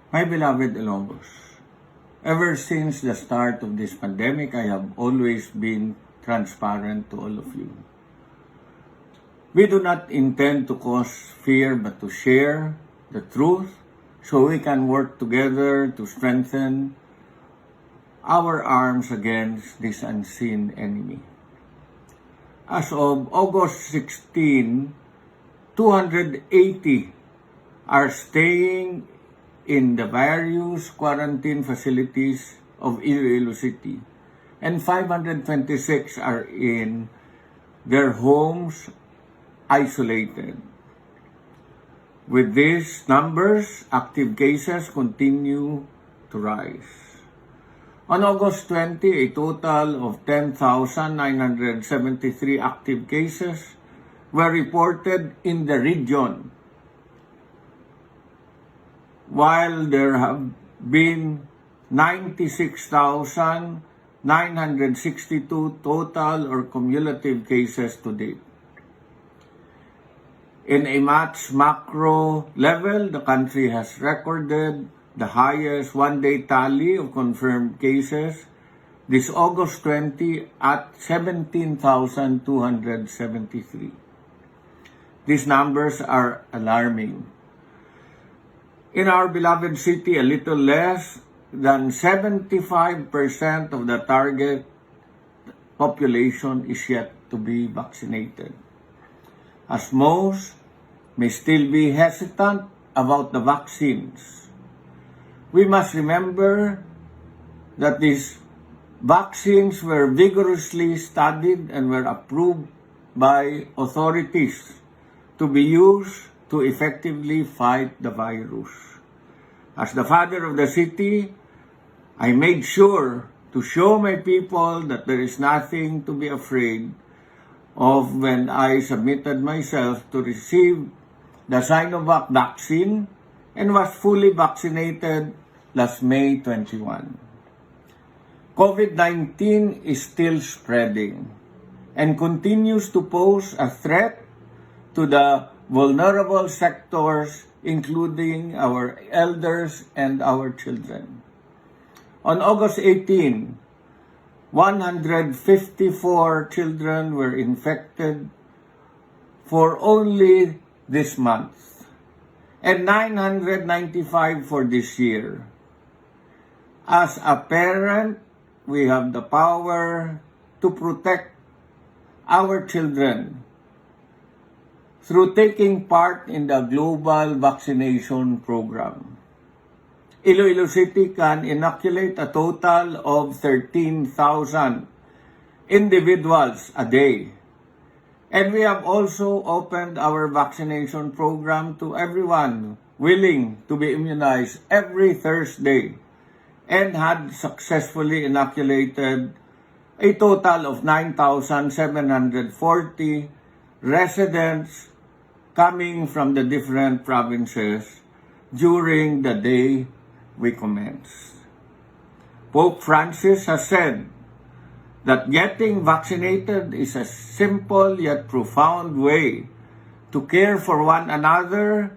My beloved Ilonggos, ever since the start of this pandemic, I have always been transparent to all of you. We do not intend to cause fear but to share the truth so we can work together to strengthen our arms against this unseen enemy. As of August 16, 280 are staying in the various quarantine facilities of Iloilo City, and 526 are in their homes isolated. With these numbers, active cases continue to rise. On August 20, a total of 10,973 active cases were reported in the region, while there have been 96,962 total or cumulative cases to date. In a much macro level, the country has recorded the highest one-day tally of confirmed cases this August 20 at 17,273. These numbers are alarming. In our beloved city, a little less than 75% of the target population is yet to be vaccinated, as most may still be hesitant about the vaccines. We must remember that these vaccines were vigorously studied and were approved by authorities to be used to effectively fight the virus. As the father of the city, I made sure to show my people that there is nothing to be afraid of when I submitted myself to receive the Sinovac vaccine and was fully vaccinated last May 21. COVID-19 is still spreading and continues to pose a threat to the vulnerable sectors, including our elders and our children. On August 18, 154 children were infected for only this month, and 995 for this year. As a parent, we have the power to protect our children through taking part in the global vaccination program. Iloilo City can inoculate a total of 13,000 individuals a day. And we have also opened our vaccination program to everyone willing to be immunized every Thursday and had successfully inoculated a total of 9,740 residents coming from the different provinces during the day we commenced. Pope Francis has said that getting vaccinated is a simple yet profound way to care for one another,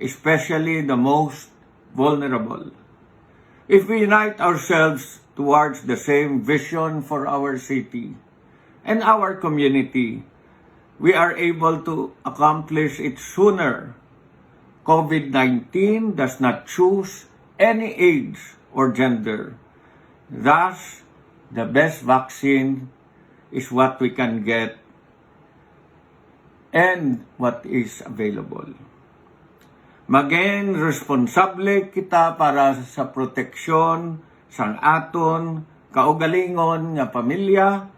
especially the most vulnerable. If we unite ourselves towards the same vision for our city and our community, we are able to accomplish it sooner. COVID-19 does not choose any age or gender. Thus, the best vaccine is what we can get and what is available. Maging responsable kita para sa proteksyon sang aton kaugalingon nga pamilya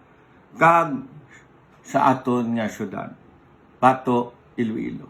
kag sa aton nga syudad. Pato, Iloilo.